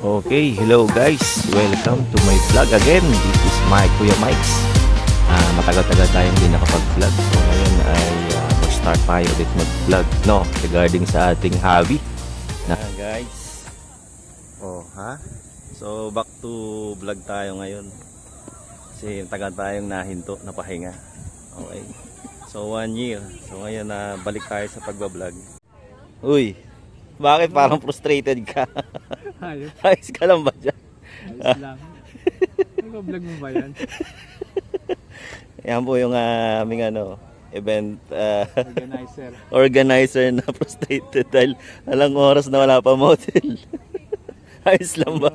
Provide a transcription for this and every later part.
Okay, hello guys. Welcome to my vlog again. This is my Kuya Mikes. Matagal-tagal tayong hindi nakapag-vlog. So ngayon ay mag-start tayo ulit mag-vlog, no? Regarding sa ating hobby. Guys. So back to vlog tayo ngayon. Kasi tagal tayong nahinto, napahinga. Okay. So 1 year. So ngayon balik tayo sa pagbablog. Uy, bakit parang frustrated ka? Ayos. Ayos ka lang ba dyan? Ayos lang. Nag-vlog mo ba yan? Yan po yung aming event Organizer. organizer na frustrated dahil alang oras na wala pa model. Ayos lang ba?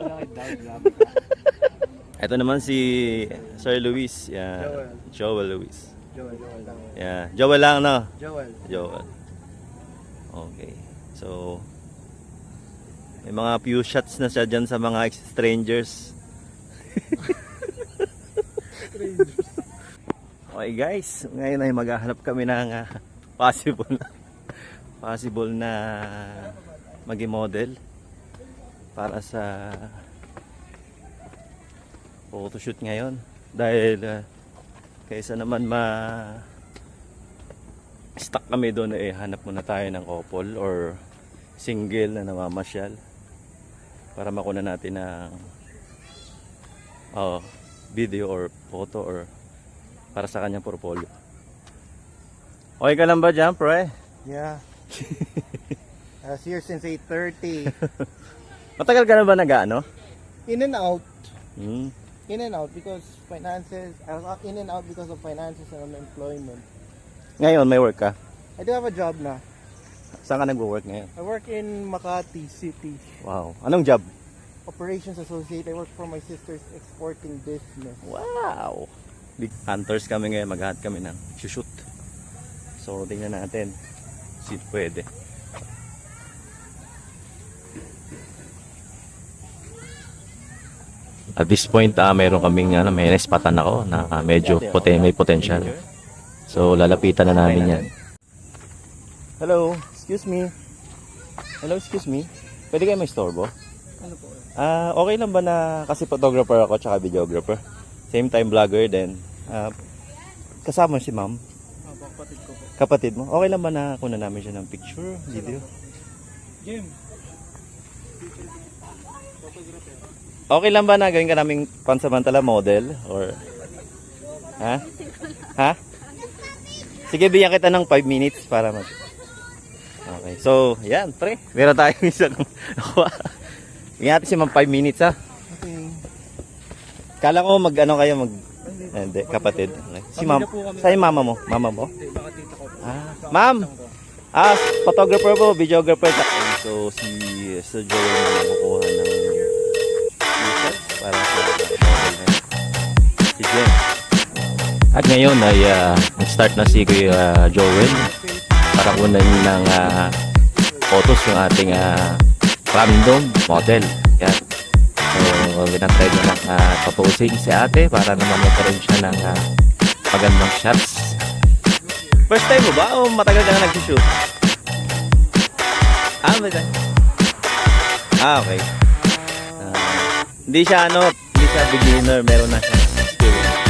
Ito naman si Sir Luis. Yeah. Joel Luis. Joel lang. Yeah. Joel lang, no? Joel. Okay. So, may mga few shots na siya dyan sa mga strangers. Okay guys, ngayon ay maghahanap kami ng possible na maging model para sa photoshoot ngayon. Dahil kaysa naman stuck kami doon, hanap muna tayo ng couple or single na namamasyal para makuna natin ng video or photo or para sa kanyang portfolio. Okay ka lang ba dyan, pre? Yeah. I was here since 8:30. Matagal ka na ba nag-ano? In and out. Hmm. In and out because finances. I was in and out because of finances and unemployment. Ngayon, may work ka? I do have a job na. Saan ka nag-work ngayon? I work in Makati City. Wow. Anong job? Operations Associate. I work for my sister's exporting business. Wow. Big hunters kami ngayon. Mag-hunt kami ng shoot. So, tingnan natin. Si pwede. At this point, mayroon kaming may naispatan ako na medyo may potential. So, lalapitan na namin yan. Hello, excuse me. Hello, excuse me. Pwede kayo may istorbo? Ano po? Okay lang ba na, kasi photographer ako tsaka videographer. Same time vlogger din. Kasama si ma'am. Kapatid ko po. Kapatid mo. Okay lang ba na kunan namin siya ng picture, video? Jim. Okay lang ba na gawin ka naming pansamantala model? Or ha? Ha? Sige, bigyan kita ng 5 minutes para mag... Okay. So, yan, pre. Meron tayong isang nakuha. Bigyan natin si ma'am 5 minutes, ha? Okay. Kala ko kayo hindi, kapatid. Okay. Si ma'am. Saan yung mama mo? Mama mo? Baka tita ko. Ma'am! Photographer po, videographer. So, si Sir Joel na nakukuha ng t-shirt para sa model na si Jen. At ngayon ay nag-start na si Kuya Joel para kunan ng photos yung ating random model. Yan. So, binantay niya ng paposing si ate para naman magkaroon siya ng magandang shots. First time mo ba o matagal ka na nag-shoot? Okay. Hindi siya beginner, meron na siya experience.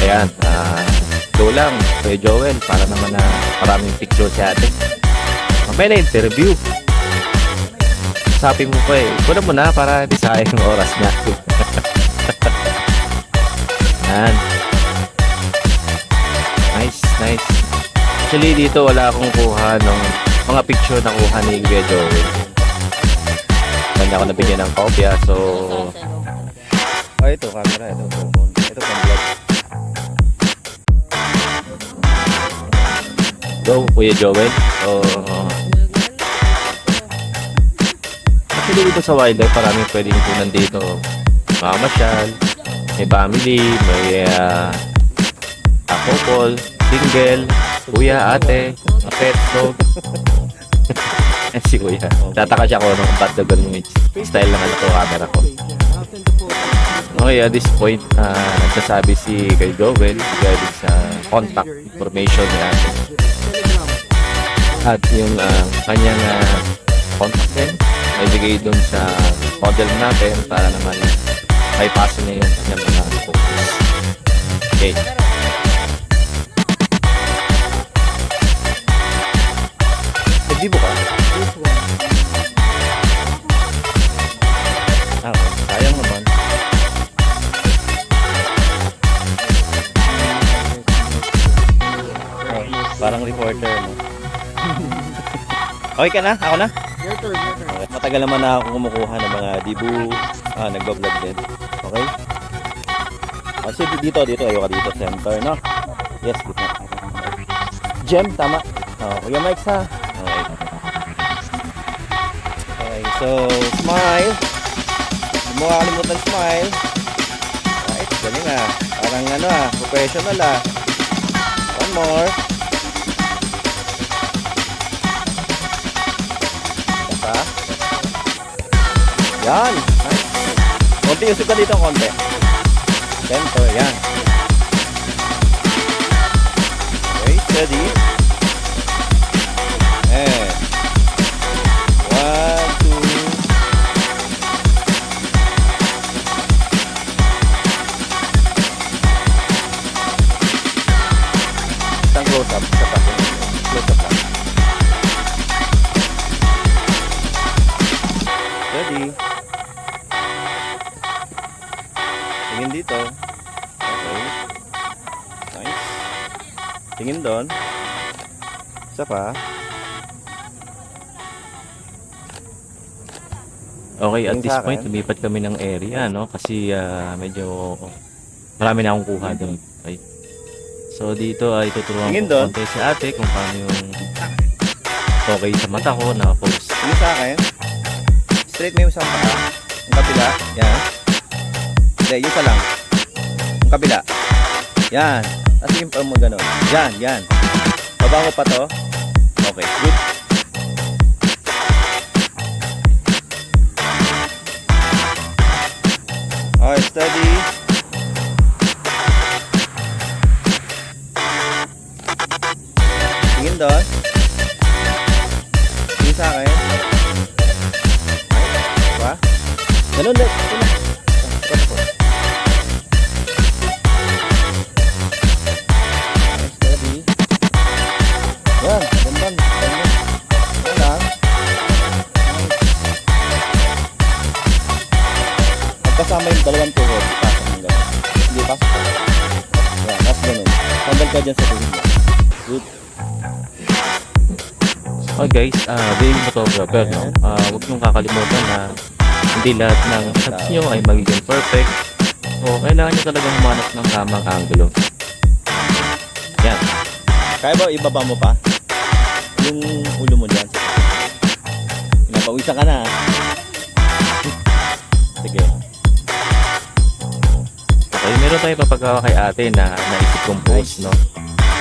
Ayan, go lang, Kuya Joel, para naman na maraming picture si ate. May na-interview. Sabi mo pa kuna mo na para di sayang yung oras niya. Ayan. Nice. Actually, dito wala akong kuha ng mga picture na kuha ni Kuya Joel. Kanya ako nabigyan ng kopya, so... ito, camera. Ito pang vlog. Go, Kuya Joel. So, actually, dito sa wildlife, maraming pwedeng punan dito. Mamasyal, may family, may couple, single, kuya, ate, pet, dog. Si kuya. Tataka siya ko nung ba't na ganun yung style ng camera ko. Okay, at this point, nagsasabi si kay Joel regarding sa contact information niya. At yung kanyang contact din. may bigay dun sa model natin para naman may paso niya yung kanyang mga focus. Okay. Nagdibo ka? Okay, sayang naman. Oh, parang reporter, no? Okay ka na? Ako na? Your turn, your turn. Okay. Matagal naman na ako kumukuha ng mga dibu. Nagbablog din. Okay? Kasi dito, ayoko dito, center, no? Yes, dito. Gem, tama. Kuya Mike, ha? Okay. Okay, so, smile. Huwag mo kakalimutan smile. Right, galing ah. Parang professional ah. One more. Pa. Yan. Nice. Konti usog ka dito, konti. Center, yan. Okay, steady. And 1, 2. Isang close up. Close up lang. Steady. Tingin dito. Okay. Nice. Tingin doon. Isa pa. Okay, at Tingin this sa point, akin. lumipat kami ng area, no? Kasi medyo marami na akong kuha doon. Okay. So, dito ay tuturuan Tingin ko doon. konti si ate kung paano yung okay sa mata ko na pose. Tingin sa akin. Straight mo yung isang paa. Yung kabila. Yan. Hindi, yung pa lang. Yung kabila. Yan. Tapos yung pa mo gano'n. Yan, yan. Baba mo pa to. Okay, good. Okay, steady. Tingin doon. Tingin sa akin. Diba? Ganun din. Ito na. Okay, steady. Yan, gandan. Gandan. Yan lang. Magkasama yung dalawang tuhod. Pasok ng ganun. Hindi, pasok ka. Yan, tapos ganun. Tanggal ka dyan sa tuhod mo. Good. Okay guys, being photographer, no? Huwag niyong kakalimutan na hindi lahat ng shots nyo ay magiging perfect. So, kailangan nyo talagang humanap ng tamang angulo. Yan. Kaya ba ibaba mo pa? Yung ulo mo dyan. Pinapawisan ka na. Sige. Okay, meron tayo papagawa kay ate na naisip kong post, no?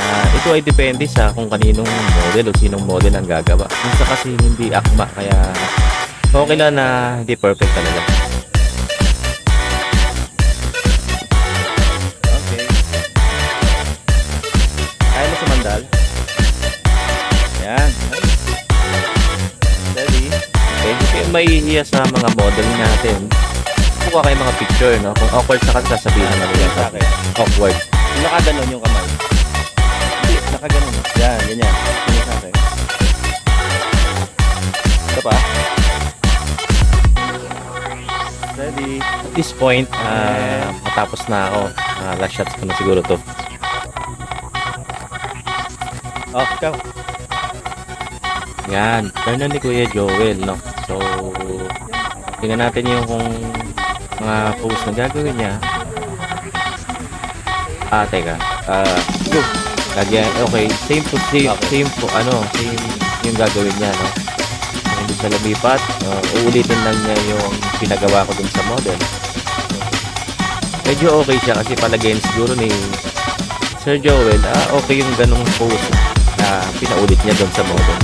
Ito ay depende sa kung kaninong model o sinong model ang gagawa. Minsan kasi hindi akma, kaya okay lang na hindi perfect talaga. Okay. Kaya mo sumandal? Yan. Steady. Okay, hindi kayo maihiya sa mga model natin. Kuha kayo mga picture, no? Kung awkward sa kanila, sabihin naman nila sa akin. Awkward. Yung nakaganon yung kamay. Hindi, nakaganon. Yan, ganyan. Ganyan sa akin. Ito pa. Steady. At this point, matapos na ako. Last shots ko na siguro to. Oh, ikaw. Yan, turn na ni Kuya Joel, no? So, tingnan natin yung kung mga pose na gagawin niya. Teka. Go. Lagyan, okay, same Okay. same yung gagawin niya, no? Kung hindi siya lumipat, uulitin lang niya yung pinagawa ko dun sa model. Medyo okay siya kasi palagayin siguro ni Sir Joel, okay yung ganong pose na pinaulit niya dun sa model.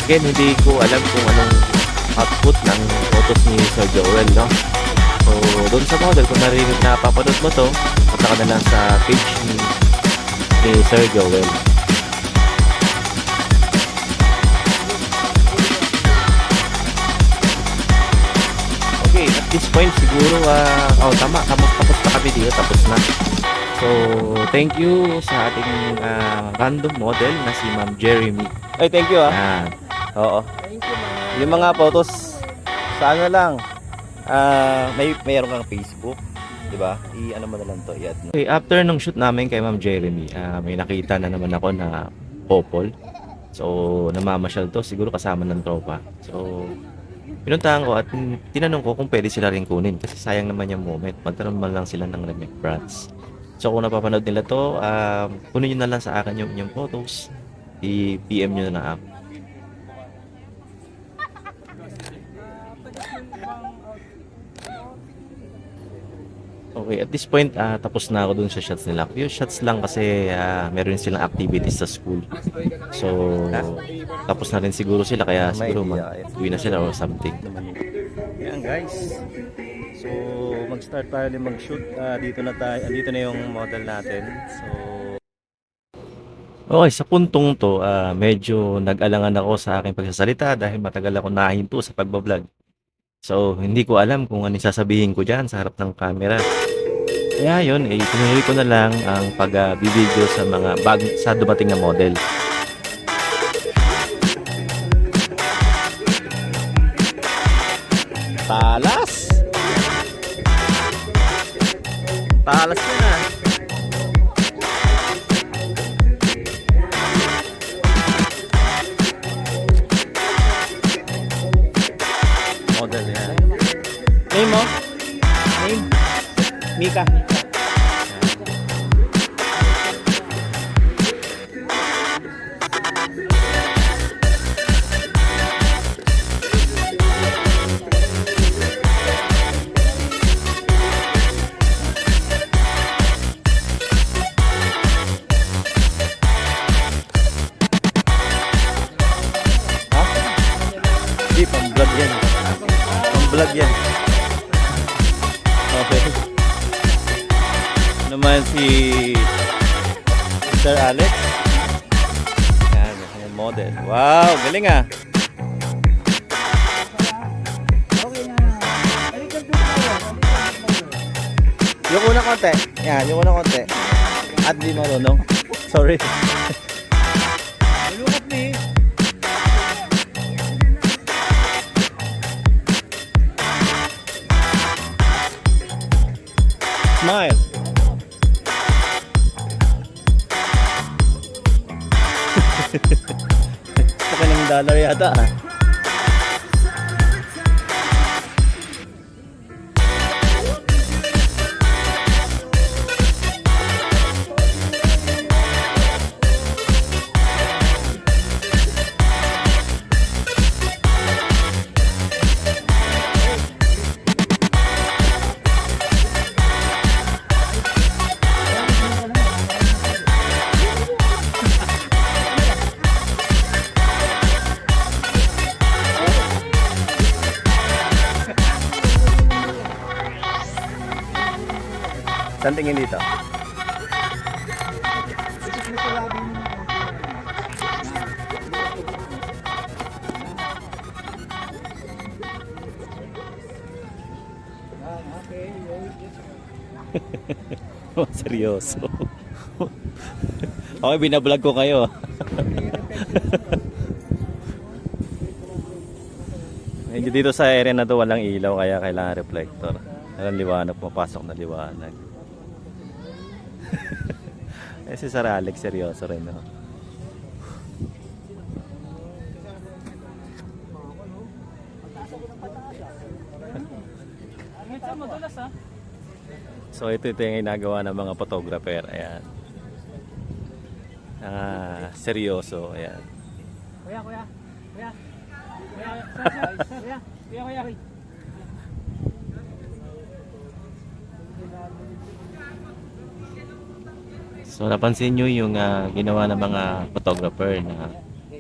Again, hindi ko alam kung anong output ng photos ni Sir Joel, no? So, doon sa model, kung narinig na papanood mo to, punta ka na lang sa page ni Sir Joel. this point siguro, tama, tapos na kami dito, tapos na. So, thank you sa ating random model na si Ma'am Jeremy. Ay, thank you Yan. Oo. Thank you, mga. Yung mga photos, sa ano lang, mayroon kang Facebook, di ba? I-ano mo na lang to, i-add mo. Okay, after nung shoot namin kay Ma'am Jeremy, may nakita na naman ako na couple. So, namamasyal to, siguro kasama ng tropa. So, pinuntahan ko at tinanong ko kung pwede sila rin kunin kasi sayang naman yung moment. Magkaroon man lang sila ng remembrance. So, kung napapanood nila to, kunin nyo na lang sa akin yung inyong photos. I-PM nyo na ako. Okay, at this point, tapos na ako dun sa shots nila. Yung shots lang kasi meron silang activities sa school. So, tapos na rin siguro sila kaya May siguro idea, uwi na sila or something. Yan guys. So, mag-start tayo ulit mag-shoot. Dito na tayo, andito na yung model natin. So, Okay, sa puntong to, medyo nag-alangan ako sa aking pagsasalita dahil matagal ako nahinto sa pagbablog. So, hindi ko alam kung ano yung sasabihin ko dyan sa harap ng camera. Kaya yun, tinuloy ko na lang ang pag-video sa mga sa dumating na model. talas! Talas na na. Model yan. Name mo? Name? Mika. Hindi, pang-vlog yan. Pang-vlog yan. Okay. Naman si Sir Alex. Yan, yung model. Wow, galing ah. Yung unang konti. Yan, yung unang konti. At di marunong. Sorry. Malungkot ni. Smile. Sa kanyang dollar yata ah. Saan tingin dito? Seryoso. Okay, binablog ko kayo. Medyo dito sa area na to walang ilaw kaya kailangan reflector. Walang liwanag, pumapasok na liwanag. Eh si Sir Alex seryoso rin, no? So ito yung ginagawa ng mga photographer. Ayan. Seryoso. Ayan. Kuya. Kuya. So napansin nyo yung ginawa ng mga photographer na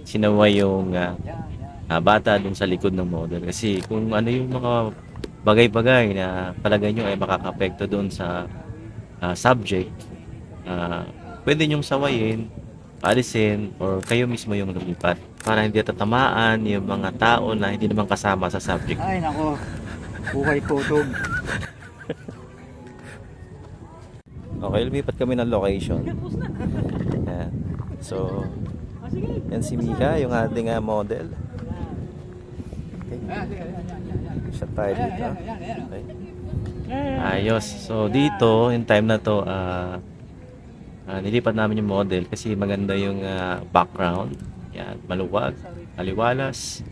sinaway yung bata dun sa likod ng model. Kasi kung ano yung mga bagay-bagay na palagay nyo ay makakapekto dun sa subject, pwede nyong sawayin, alisin, or kayo mismo yung lumipat para hindi tatamaan yung mga tao na hindi naman kasama sa subject. Ay, nako. Buhay kutog. Okay, lumipat kami ng location. Yan. So, yan si Mika, yung ating model. Okay. Shot tayo dito. Okay. Ayos. So dito, yung time na to, nilipat namin yung model kasi maganda yung background. Yan, maluwag, aliwalas.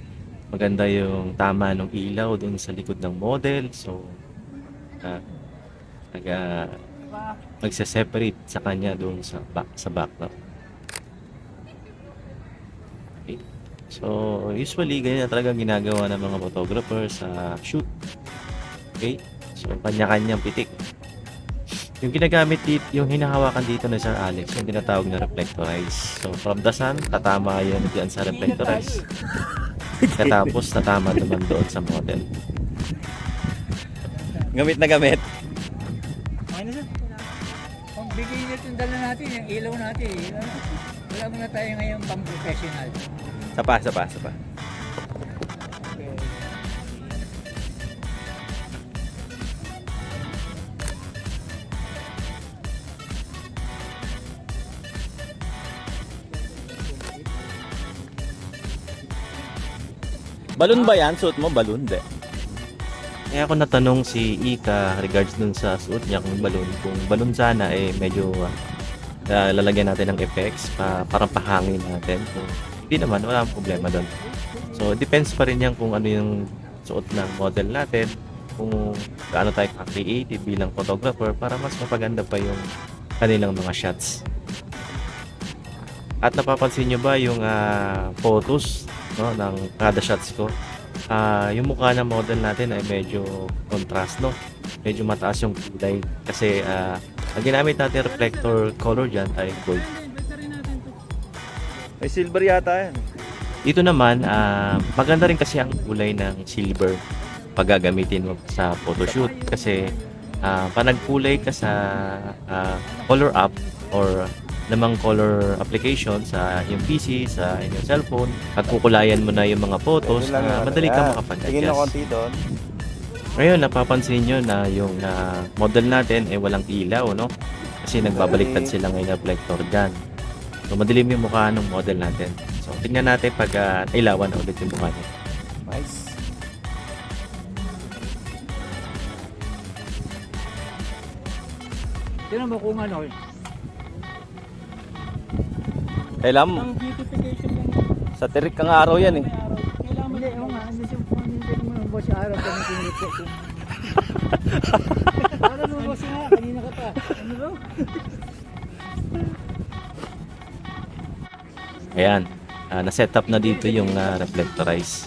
Maganda yung tama ng ilaw dun sa likod ng model. So, magse-separate sa kanya dun sa background. Okay. So, usually, ganyan talaga ginagawa ng mga photographer sa shoot. Okay? So, kanya-kanyang pitik. Yung ginagamit dito, yung hinahawakan dito na Sir Alex, yung tinatawag na reflectorize. So, from the sun, tatama yun dyan sa reflectorize. Katapos, tatama naman doon sa model. Gamit na gamit. Okay na sir. Pag bigay nito yung dala natin, yung ilaw natin. Wala muna tayo ngayon pang professional. Sapa. Okay. Balon ba yan? Suot mo? Balon, de. Kaya ako natanong si Ika regards dun sa suot niya kung balon. Kung balon sana, medyo lalagyan natin ng effects para pahangin natin. Kung hindi naman, wala akong problema doon. So, depends pa rin yan kung ano yung suot ng model natin. Kung gaano tayo ka-creative bilang photographer para mas mapaganda pa yung kanilang mga shots. At napapansin nyo ba yung photos, no, ng kada shots ko? Yung mukha ng model natin ay medyo contrast, no? Medyo mataas yung kulay kasi ang ginamit natin reflector color dyan ay gold. May silver yata yan. Dito naman, maganda rin kasi ang kulay ng silver pag gagamitin mo sa photoshoot kasi pag nagkulay ka sa color up or namang color application sa iyong PC, sa inyong cellphone, at kukulayan mo na yung mga photos, madali ka Tingin na makapag-adjust. konti doon. Ngayon, napapansin nyo na yung model natin ay walang ilaw, no? Kasi nagbabaliktad sila ngayon na reflector dyan. So, madilim yung mukha ng model natin. So, tingnan natin pag ilawan na ulit yung mukha niya. Nice. Tignan mo kung ano. Kailan Ang beautification lang. sa tirik kang araw yan eh. Kailangan mo. Hindi, oo nga. Hindi mo nang boss yung araw kami tiniripot. Para mo boss nga. Kanina ka pa. Ano ba? Ayan, na-set up na dito yung reflectorize.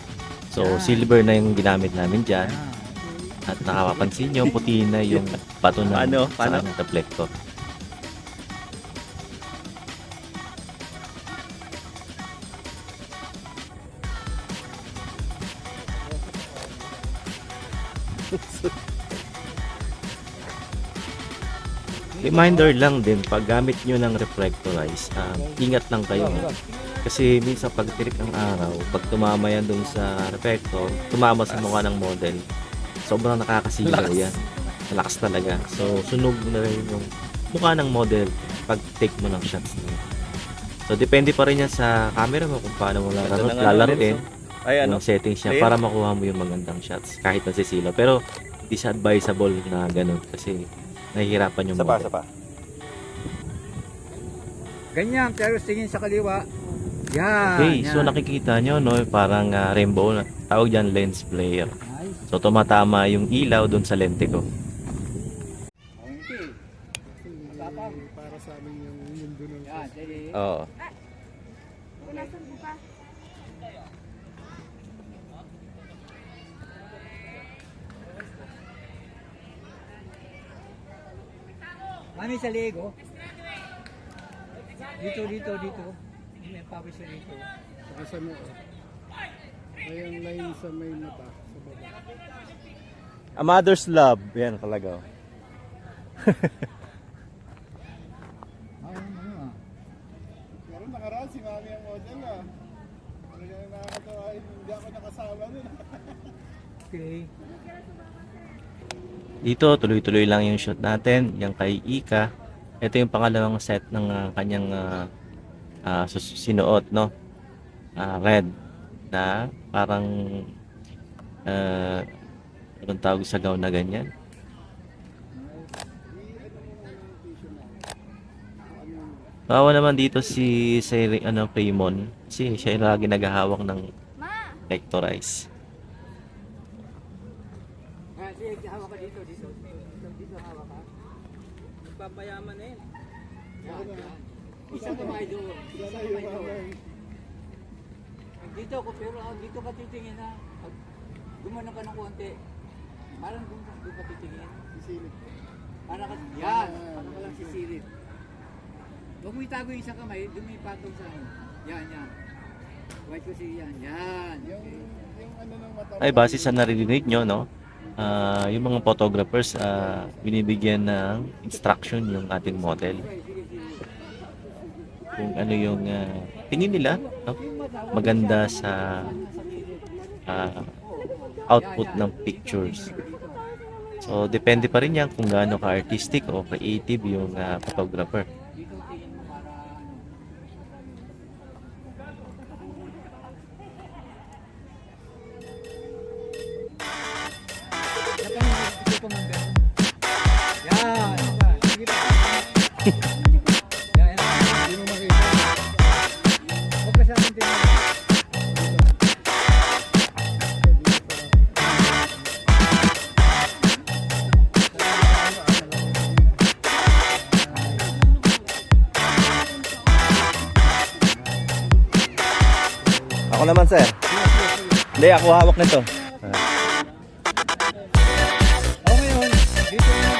So, silver na yung ginamit namin dyan. At nakapapansin nyo, puti na yung bato ng Paano? sa reflector. Reminder lang din, pag gamit nyo ng reflectorize, ingat lang kayo. Kasi minsan pag tirik ang araw, pag tumama yan dun sa reflector, tumama sa mukha ng model, sobrang nakakasilaw yan. Malakas talaga. So, sunog na rin yung mukha ng model pag take mo ng shots na yun. So, depende pa rin yan sa camera mo kung paano mo lalaruin Ay, yung settings niya Clear? para makuha mo yung magandang shots kahit nasisilaw. Pero, hindi siya advisable na ganun kasi nahihirapan yung model. Sapa. Ganyan, pero tingin sa kaliwa. Yan. Okay, yan. so nakikita nyo, no, parang rainbow, tawag dyan lens flare. Nice. So tumatama yung ilaw dun sa lente ko. Okay. Para sa amin yung mundo ng... Yan, sige. Oo. Mami sa Lego. Dito. May pawis sa dito. Saka sa noo. Ay, ang line sa may mata, sa baba. A mother's love. Yan talaga. Pero nakaraan si Mami ang model ah. Talagang nakakatawa, hindi ako nakasama nun. Okay. Dito, tuloy-tuloy lang yung shoot natin. Yung kay Ika. Ito yung pangalawang set ng kanyang sinuot, no? Red na parang anong tawag sa gown na ganyan? Bawa naman dito si Paymon. Kasi siya yung lagi naghahawak ng Lectorize. Sige, hawak ka dito. Dito hawak ka. Papayaman na yun. Yan. Isang kamay doon. Dito ako, pero dito ka titingin ha. Gumano ka ng konti. Parang doon ka titingin. Sisilip. Para ka lang sisilip. Huwag mo itago yung isang kamay, doon may patong sa ano. Yan. White ko yan. Yung ano ng mata. Ay, base sa narinig nyo, no? Yung mga photographers, binibigyan ng instruction yung ating model. Kung ano yung tingin nila, no? Maganda sa output ng pictures. So, depende pa rin yan kung gaano ka-artistic o creative yung photographer. Yan. Sige pa. Yan. Hindi mo makita. Huwag ka sa akin tingin. Ako naman, sir. Hindi, ako hawak nito. O ngayon, dito na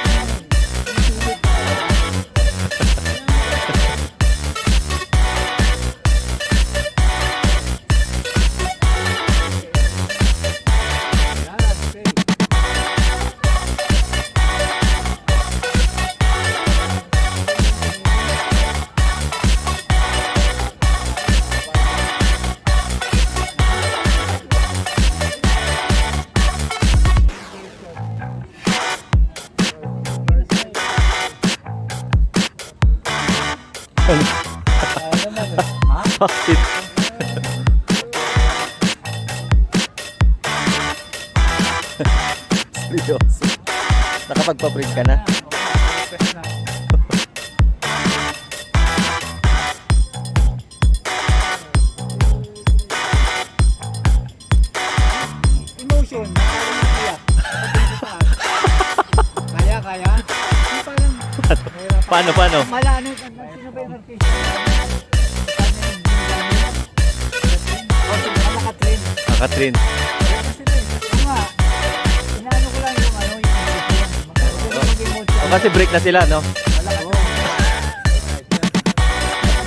Bakit? Seryoso. Nakapagpa-print ka na? emotion, kaya. Kaya? Yung parang Paano? malano, sino ba yung artista? Nakatrin. Katrin. Kasi oo nga, inaano ko lang yung emotion. O kasi break na sila, no?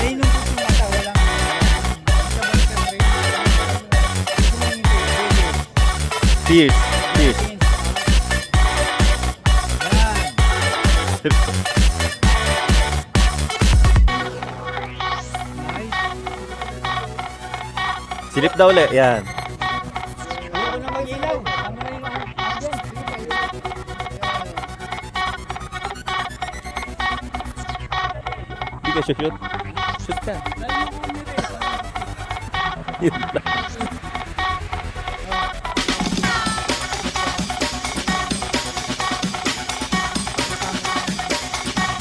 Nainungkot yung mata, walang Tears. Silip daw ulit. Yan. Ayoko na mag-ilaw. Tama na yung Hindi ka shoot. Shoot ka. Yun lang.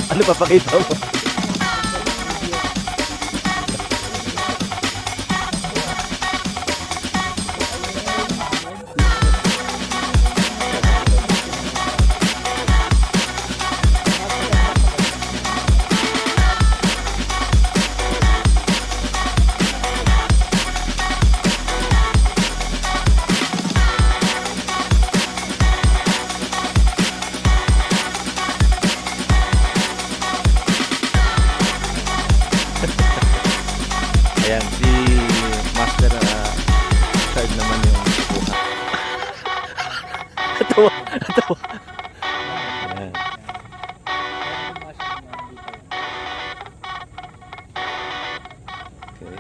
Ano papakita mo? Ayan, si Master Richard naman yung kuha. Natawa. Ayan. Okay.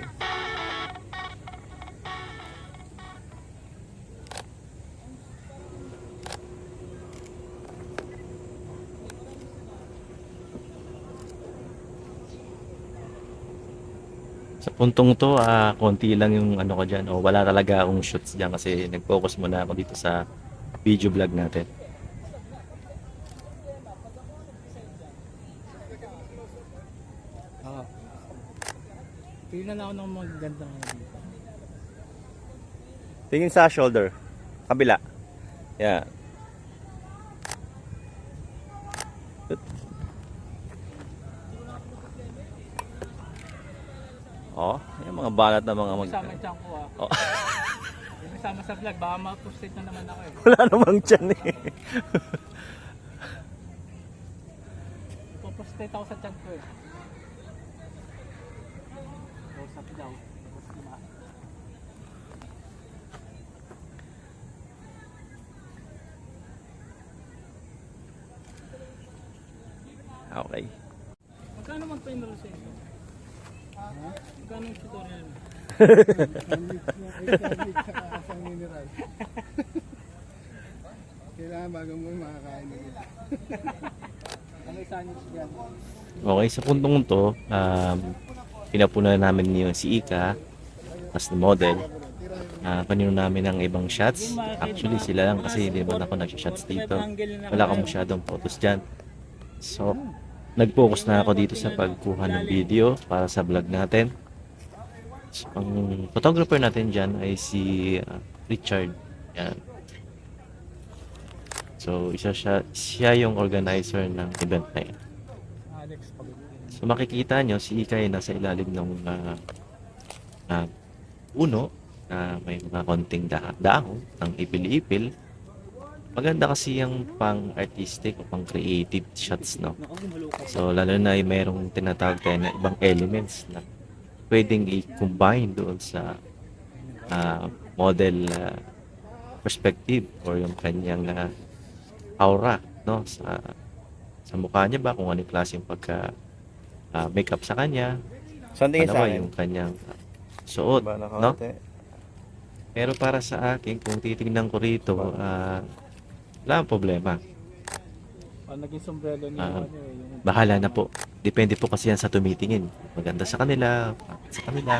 Sa puntong to, konti lang yung ano ko dyan. O wala talaga akong shoots dyan kasi nag-focus muna ako dito sa video vlog natin. Oo. Tingnan na ako ng magandang ano dito. Tingin sa shoulder. Kabila. Yan. Oh, yung mga balat na mga mag... Kasama yung tiyan ko Oh. Yung kasama sa vlog, baka ma-posted na naman ako eh. Wala namang tiyan eh. Popostate ako sa tiyan ko eh. Usap daw. Tapos diba? Okay. Magkano man pa yung proseso? Magkano yung tutorial mo? Isang mineral. Kailangan bago mo makakain ng ito. Ano yung sandwich dyan? Okay, sa puntong to, pinapunan namin yung si Ika as the model. Panino namin ang ibang shots. Actually, sila lang kasi hindi naman ako nag-shots dito. Wala akong masyadong photos dyan. So, nag-focus na ako dito sa pagkuha ng video para sa vlog natin. So, ang photographer natin dyan ay si Richard. Yan. So, siya yung organizer ng event na yan. Alex Pagod. So makikita nyo, si Ika ay nasa ilalim ng puno na may mga konting dahon ng ipil-ipil. Maganda kasi yung pang-artistic o pang-creative shots, no? So lalo na ay mayroong tinatawag tayo na ibang elements na pwedeng i-combine doon sa model perspective or yung kanyang aura, no? Sa mukha niya ba, kung anong klaseng pagka makeup sa kanya, Saan tingin ano sa ba akin? yung kanyang suot, Ba, no? nakaunti? Pero para sa akin, kung titingnan ko rito, wala ang problema. Naging sombrero niya Ah. ano eh. Yung... Bahala na po. Depende po kasi yan sa tumitingin. Maganda sa kanila, pangit sa kanila.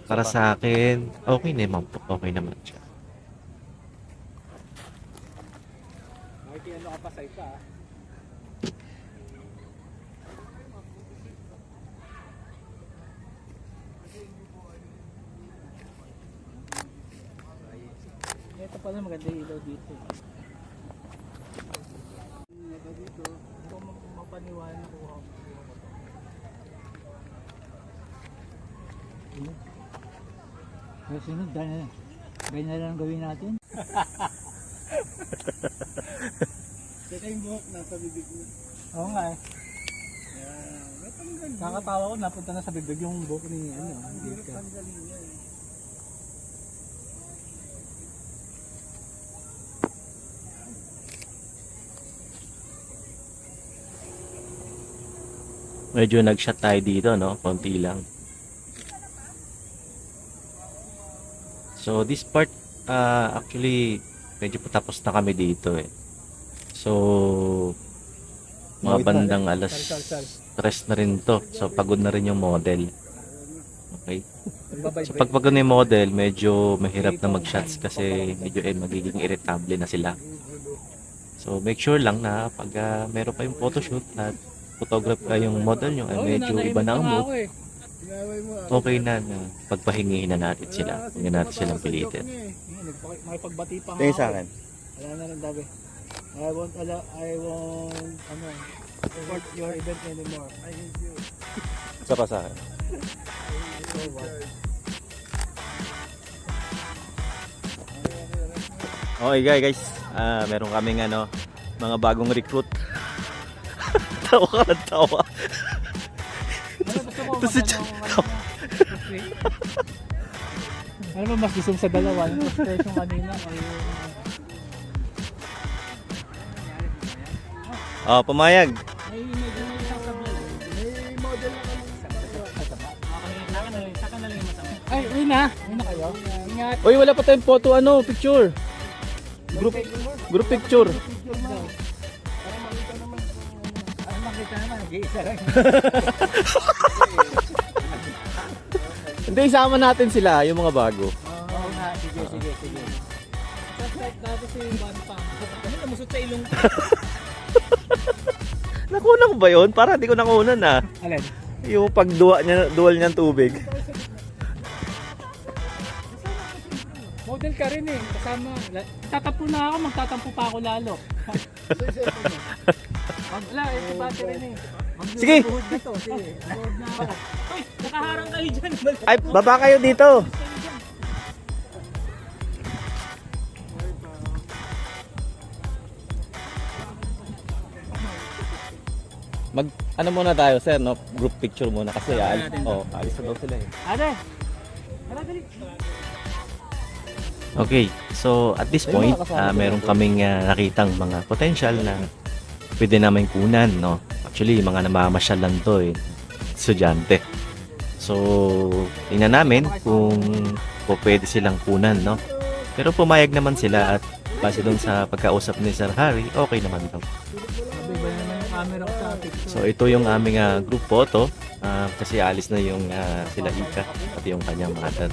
Para sa akin, okay naman po. Okay naman siya. Ano ka pa sa isa ah. Ito pala maganda yung ilaw dito. Ito dito. Ito mapaniwala ko. Sunod, ganyan na lang gawin natin. Teka yung buhok nasa bibig mo. Oo nga eh. Yan. Natanggal mo. Nakakatawa ko, napunta na sa bibig yung buhok ni ano. Ang Hindi hirap ka. tanggalin niya eh. Medyo nag-shot tayo dito, no? Konti lang. So, this part, actually, medyo patapos na kami dito, eh. So, mga bandang alas 3 na rin to. So, pagod na rin yung model. Okay? So, pag pagod na yung model, medyo mahirap na mag-shots kasi medyo magiging irritable na sila. So, make sure lang na pag meron pa yung photoshoot at photographer yung model nyo ay medyo iba na ang mood, Inaway mo. okay na pagpahingihin na natin sila. Huwag na natin silang pilitin. Makipagbati pa nga Tingin sa ako. akin. Wala na rin dabi. I won't ano, support your event anymore. I hate you. Isa pa sa akin. So what? Okay guys, meron kaming mga bagong recruit. Tawa ka ng tawa. Ano gusto mo? Ito si Ano ba mas gusto mo sa dalawa? Yung frustration kanina o yung... Oh, pumayag. May medyo may isang sablay. May model na kami. Saka na lang yung masama. Ay, uwi na kayo? Ingat. Uy, wala pa tayong photo, picture. Group picture. Ay, makita naman. Nag-iisa lang. Hindi, isama natin sila, yung mga bago. Oo nga, sige. Dati si Juan Pang. Ano namusot sa ilong? Nakunan ko ba yun? Para di ko nakunan na. Alin? Yung pagduwa niya, dual niyang tubig. Model ka rin eh. Kasama. Tatampo na ako, magtatampo pa ako lalo. Wala, ito battery na eh. Sige! Buhod na to, sige. Buhod na ako. Uy, nakaharang kayo dyan. Ay, baba kayo dito! Ano muna tayo, sir, no? Group picture muna kasi alis na daw sila eh. Ate! Hala, dali. Okay, so at this point, meron kaming nakitang mga potential na pwede namin kunan, no? Actually, mga namamasyal lang to eh, estudyante. So, tingnan namin kung pwede silang kunan, no? Pero pumayag naman sila at base doon sa pagkausap ni Sir Harry, okay naman daw. Sabi ba naman yung camera ko sa picture? So, ito yung aming group photo kasi alis na yung sila Ika at yung kanyang mother.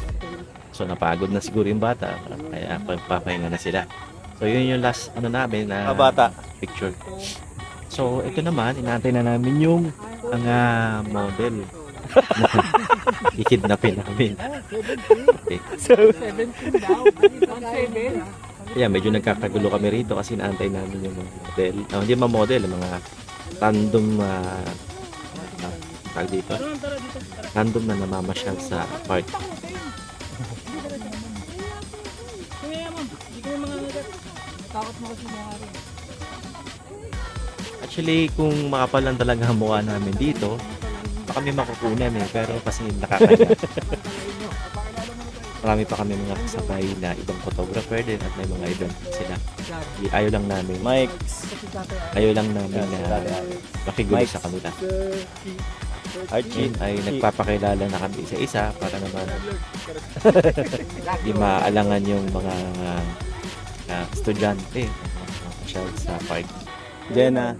So napagod na siguro yung bata kaya papahinga na sila. So yun yung last namin na bata picture. So ito naman inaantay na namin yung mga model. Ikidnapin namin. Okay. 17 daw. 17. Yeah, medyo nagkakagulo kami rito kasi inaantay namin yung mga model. Hindi mga model, mga random tag dito. Random na namamasyal sa park. Takot mo kasi mga rin. Actually, kung makapal lang talaga ang mukha namin dito, baka kami makukunan eh, pero kasi nakakaya. Marami pa kami mga kasabay na ibang photographer din at may mga event sila. Ayaw lang namin, ayaw lang namin na makigulo sa kanila. Archie ay nagpapakilala na kami isa-isa para naman di maalangan yung mga estudyante siya sa park. Jenna.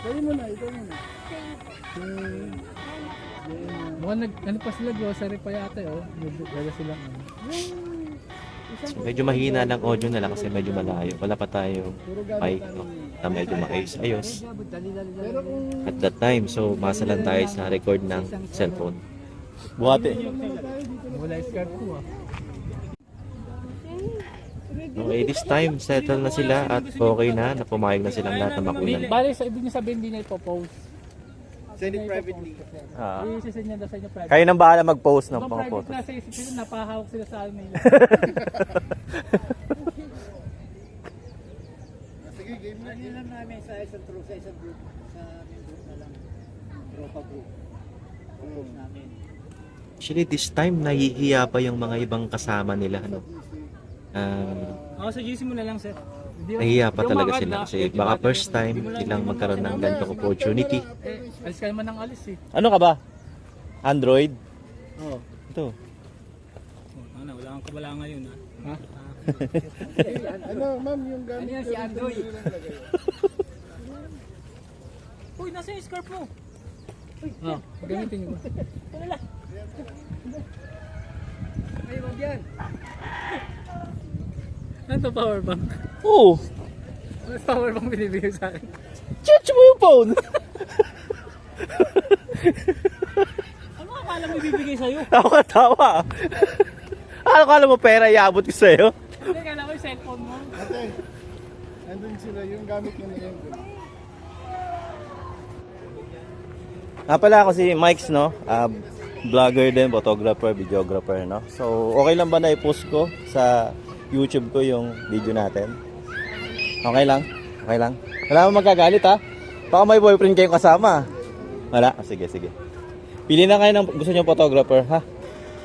Mukhang ano pa sila, grocery pa yata oh. Dala silang ano. So, medyo mahina lang audio na lang kasi medyo malayo. Wala pa tayong mic no, na medyo maayos-ayos at that time. So masalan tayo sa record ng cellphone. Buhati. Wala yung skirt ko ah. Okay, this time settle na sila at okay na, napumayag na silang lahat na makunan. Bale, sa ibig niya sabihin, hindi na ipopost. Send it privately. I-send niya daw sa inyo private. Kayo nang bahala mag-post ng Ibang mga private photos. na sa isip nila, napahawak sila sa amin nila. Sige, game na. Ano lang namin sa isang group, sa aming group na lang. Tropa group. Focus namin. Actually, this time nahihiya pa yung mga ibang kasama nila. Ano? Ako sa GC mo na lang, sir. Nahihiya pa talaga sila kasi baka first time nilang magkaroon ng ganitong opportunity. Alis ka naman ng alis eh. Ano ka ba? Android? Oo. Ito. Ano, wala kang kabala ngayon ha? Ano, ma'am, yung gamit. Ano yan si Andoy? Uy, nasa yung scarf mo? Oh, gamitin niyo ba? Ay, wag yan. Ano to, power bank? Oo! Ano power bank binibigay sa akin? Charge mo yung phone! Ano akala mo ibibigay sa'yo? Ako katawa. Ano kala mo pera iabot ko sa'yo? Hindi, kala ko yung cellphone mo. Ate, nandun sila, yung gamit nyo na yan. Pala ako si Mike's, no? Vlogger din, photographer, videographer, no? So, okay lang ba na i-post ko sa YouTube ko yung video natin? Okay lang? Okay lang? Wala mo magagalit, ha? Baka may boyfriend kayong kasama. Wala? Sige, sige. Pili na kayo ng gusto nyo photographer, ha?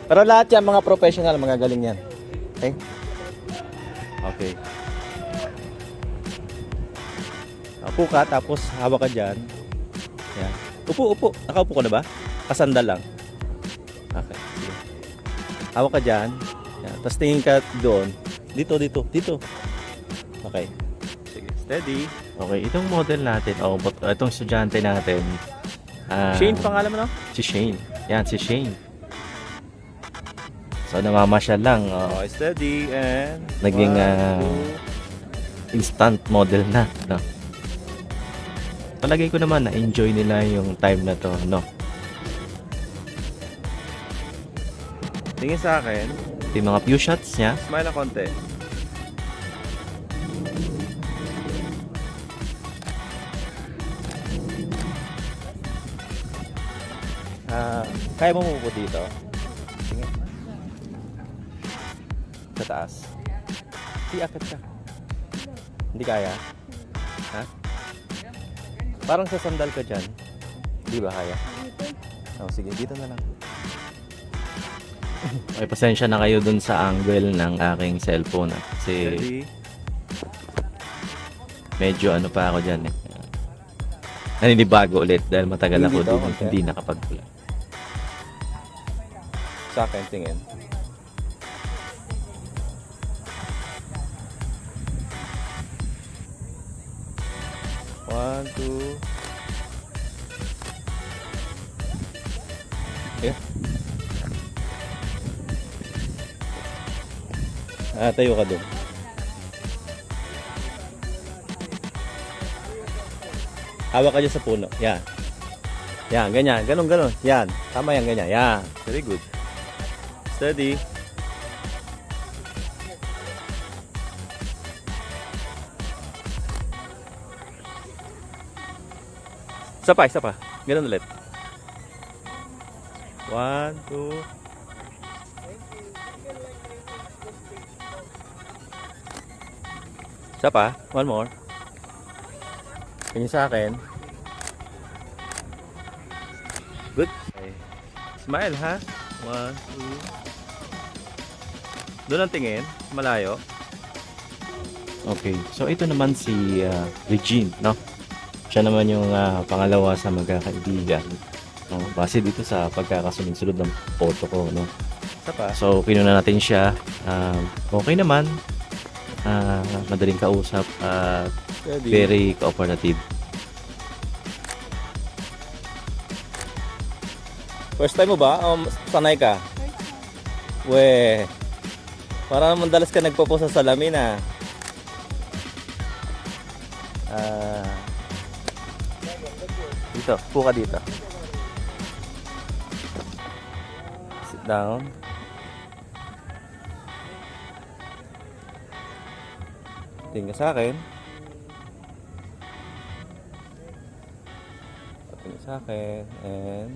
Pero lahat yan, mga professional, mga galing yan. Okay? Okay. Upo ka, tapos hawak ka dyan. Yan. Upo, upo. Nakaupo ka na ba? Kasandal lang. Okay. Sige. Hawak ka dyan. Yan. Tapos tingin ka doon. Dito, dito, dito. Okay. Sige. Steady. Okay. Itong model natin, itong estudyante natin. Shane, pangalan mo no? Si Shane. Yan, si Shane. So, namamasyal lang. Okay, steady and... Naging, one, instant model na, no? Palagay ko naman na enjoy nila yung time na to, no? two. Tingin sa akin. Yung mga few shots niya, Smile na konti. kaya mo umupo dito? Tingin. Sa taas. Akit ka. Hindi kaya? Ha? Parang sa sandal ka dyan. Di ba kaya? Oh, sige, dito na lang. Okay, pasensya na kayo dun sa angle ng aking cellphone. Kasi Steady. medyo ano pa ako dyan eh. Naninibago ulit dahil matagal ako Dito, din konti. hindi nakapag-vlog. Sa akin, tingin. One, two. Tayo ka dun. Hawak ka dyan sa puno. Yan. Yan, ganyan. Ganon. Yan. Tama yan, ganyan. Yan. Very good. Steady. Isa pa. Ganon ulit. 1, 2. Isa pa. One more. Ganyan sa akin. Good. Okay. Smile, ha? 1, 2. Doon ang tingin. Malayo. Okay. So, ito naman si Regine, no? Siya naman yung pangalawa sa magkakaibigan. No? Base dito sa pagkakasunod-sunod ng photo ko, no? Isa pa. So, kinuna natin siya. Okay naman. Madaling kausap at Steady. very cooperative. First time mo ba? Sanay ka? We. Para naman dalas ka nagpo sa salamin ah. Dito, puka dito. Sit down. Tingin ka sa akin. Tingin sa akin. And...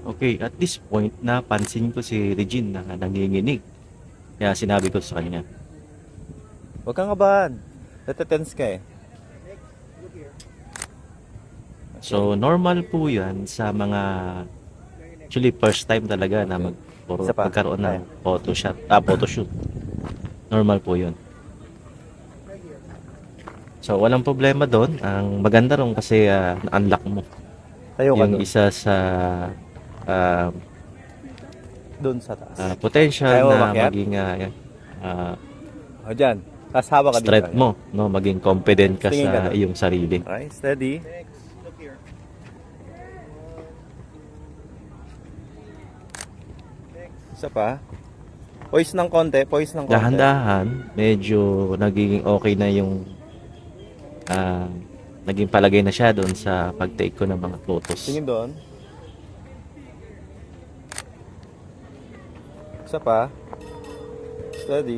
Okay, at this point, napansin ko si Regine na nanginginig. Kaya sinabi ko sa kanya. Huwag kang kabahan. Natatense ka eh. So, normal po yan sa mga... Actually, first time talaga na Isa pa. magkaroon ng photoshoot. Normal po yun. So, walang problema doon. Ang maganda ron kasi na-unlock mo. Tayo ka Yung doon. isa sa Doon sa taas. potential Ayaw na umakyat? maging O dyan. Tapos hawak ka dito. strength mo, no? Maging confident ka Tingin ka sa doon. iyong sarili. Okay, steady. Isa pa. Poise ng konti. Dahan-dahan, medyo nagiging okay na yung naging palagay na siya doon sa pag-take ko ng mga photos. Tingin doon. Isa pa. Steady.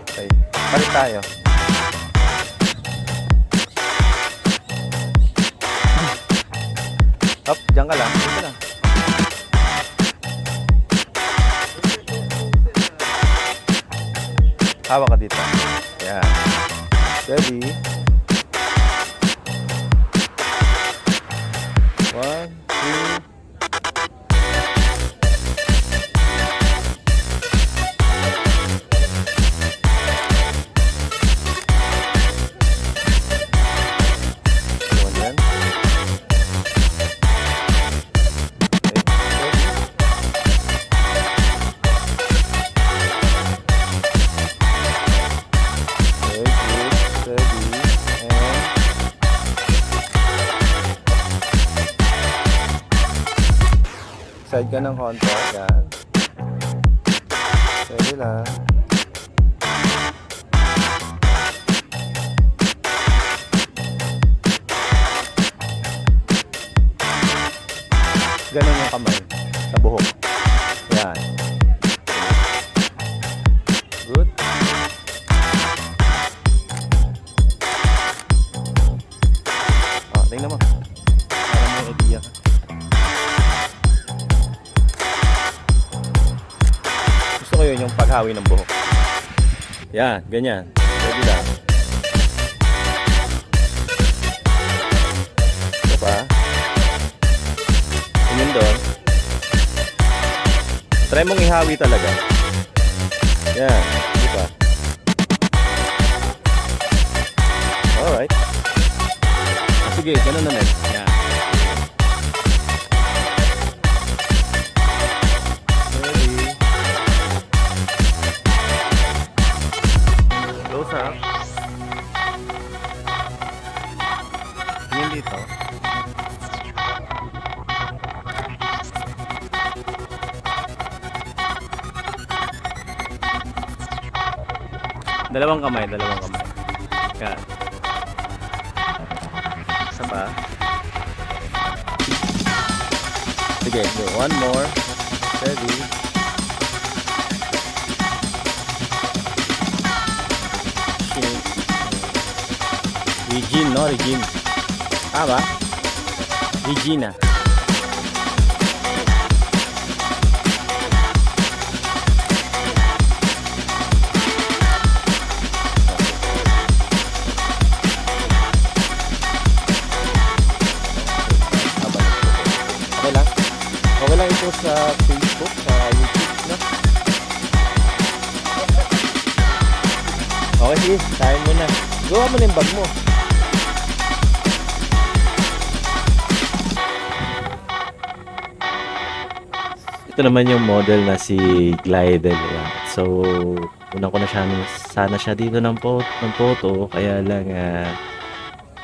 Okay. Balik tayo. Up, diyan ka lang. Dito lang. Hawak ka dito. Yan. Steady. 1, 2. One yan. Okay, steady. Very good. Steady. ka ng konti. Yan. Pwede lang. Ganun yung kamay sa buhok. Yan. Good. Tingnan mo. Para may idea ka. Gusto ko yun yung paghawi ng buhok. Yan, ganyan. Pwede lang. Ito pa. Tingin doon. Try mong ihawi talaga. Yan, di ba? Alright. Sige, ganun na net. Yan. Ready. Close up. Tingin dito. Dalawang kamay. Yan. Isa pa. Sige, go. One more. Ready. Regine, no? Regine. Tama? Regina. Okay lang ito sa Facebook, sa YouTube, no? Okay, sige. Tayo mo na. Gawa mo na yung bag mo. Ito naman yung model na si Glidel. Yan. So, unang ko na siya, sana siya dito ng photo. Kaya lang,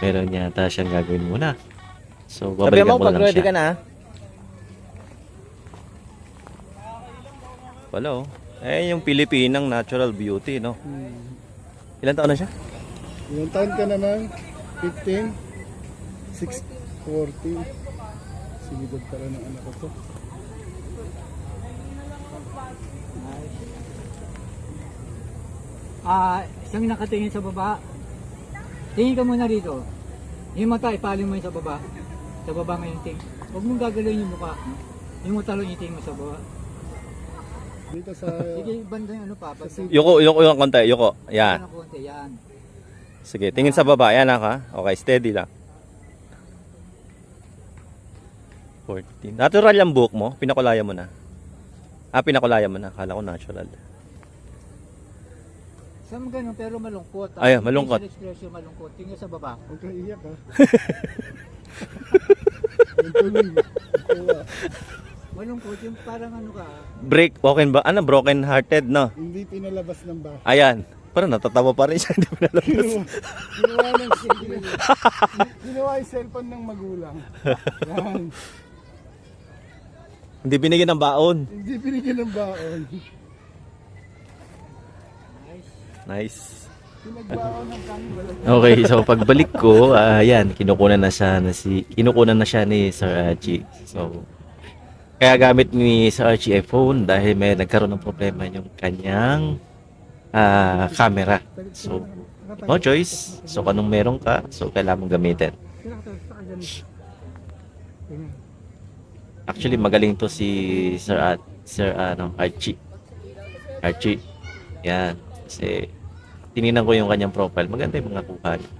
meron yata siyang gagawin muna. So, babalikan ko lang siya. Ka na. Hello. Yung Pilipinang natural beauty, no? Ilan taon na siya? Ilang taon ka naman? 15? 6, 40. Sinigod ka rin ng anak ko to. Siyang nakatingin sa baba. Tingin ka muna dito. Yung mata, ipalin mo yun sa baba. Sa baba mo yung tingin. Huwag mong gagalayin yung mukha. Yung mata lang itingin mo sa baba. Dito sa... Sige, banda yung ano pa. Yuko yung konti. Yuko. Yan. Yan. Sige, tingin sa baba. Yan ha. Okay, steady lang. 14. Natural yung buhok mo? Pinakulaya mo na? Pinakulaya mo na. Akala ko natural. Saan mo ganun pero malungkot. Ay, malungkot. Facial expression malungkot. Tingin sa baba. Huwag kang iyak ha. Malungkot yung parang ano ka. Broken ba? Ano? Broken hearted, no? Hindi pinalabas ng bahay. Ayan. Parang natatawa pa rin siya. Hindi pinalabas. Ginawa yung cellphone ng magulang. Yan. Hindi binigyan ng baon. Hindi binigyan ng baon. Nice. Pinagbaon ng kami wala. Okay, so pagbalik ko, yan, kinukunan na siya ni Sir Archie. So, kaya gamit ni Sir Archie iPhone dahil may nagkaroon ng problema yung kanyang camera. So, no choice. So, kung anong meron ka, so kailangan mong gamitin. Actually, magaling to si Sir Archie. Archie. Yan. Kasi, tinignan ko yung kanyang profile. Maganda yung mga kuha niya.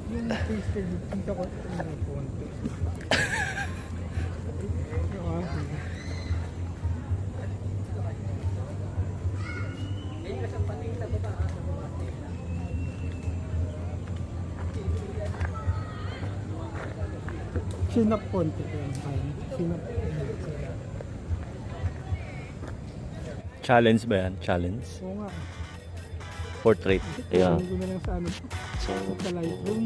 Yung taster, kita ko ng phone. Sinap konti ko yung time. Sinap. Challenge ba yan? Challenge? Oo nga. Portrait. Ayan. Ano na lang sa ano. So, Sa Lightroom.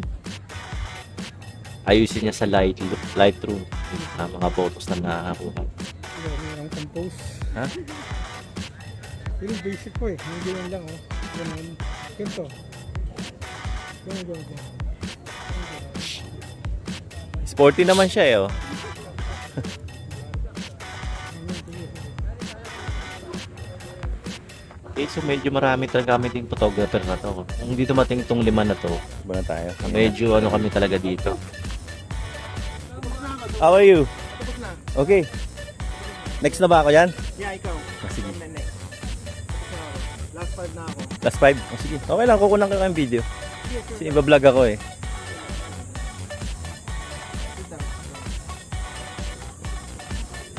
ayusin niya sa Lightroom yung mga photos na nakakuha. Ang compose. Ha? Yun yung basic ko eh. Hindi lang lang oh. Ganun. Ganito. Ganun. Sporty naman siya eh, oh. Okay, so medyo marami talaga kami ding photographer na to. Kung di dumating itong 5 na to, Ba na tayo? medyo ano kami talaga dito. How are you? Okay. Next na ba ako yan? Yeah, ikaw. Sige. Next. Last 5 na ako. Last 5? Oh, sige. Okay lang, kukunan ko yung video. Kasi iba-vlog ako eh.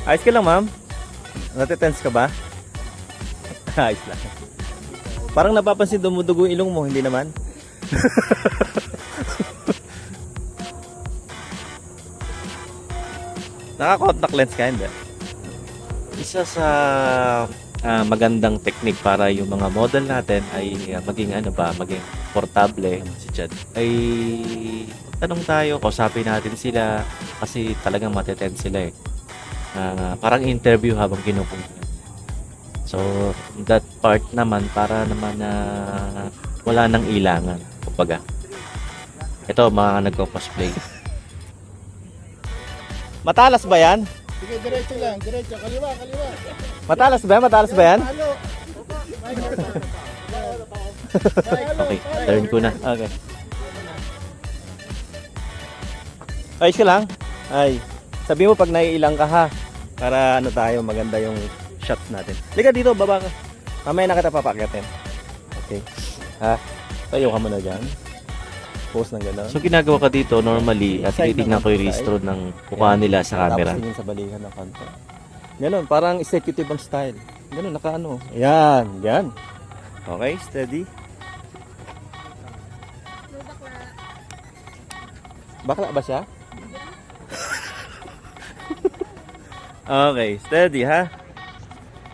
Ayos ka lang, ma'am? Natitense ka ba? Ayos lang. Parang napapansin dumudugo yung ilong mo, hindi naman? Naka-contact lens ka, hindi? Isa sa magandang technique para yung mga model natin ay maging maging portable si Chad. Ay tanong tayo, kausapin natin sila kasi talagang mateten sila eh. Parang interview habang kinukuha. So, that part naman para naman na wala nang ilangan. Kumbaga. Ito, mga nagko-cosplay. Matalas ba yan? Sige, diretso lang. Diretso. Kaliwa. Matalas ba yan? Matalas ba yan? Halo. Okay, turn ko na. Okay. Ayos ka lang? Ay. Sabi mo pag naiilang ka ha. Para ano tayo, maganda yung shots natin. Liga dito, baba ka. Mamaya na kita papakyatin. Okay. Ha? Tayo ka muna dyan. Pose ng gano'n. So, ginagawa ka dito normally at Side titignan ko yung naman, registro ng kukuha nila sa camera. Tapos tingin sa balikan ng kanto. Ganun, parang executive ang style. Ganun, nakaano. Yan, yan. Okay, steady. Bakla ba siya? Okay, steady ha.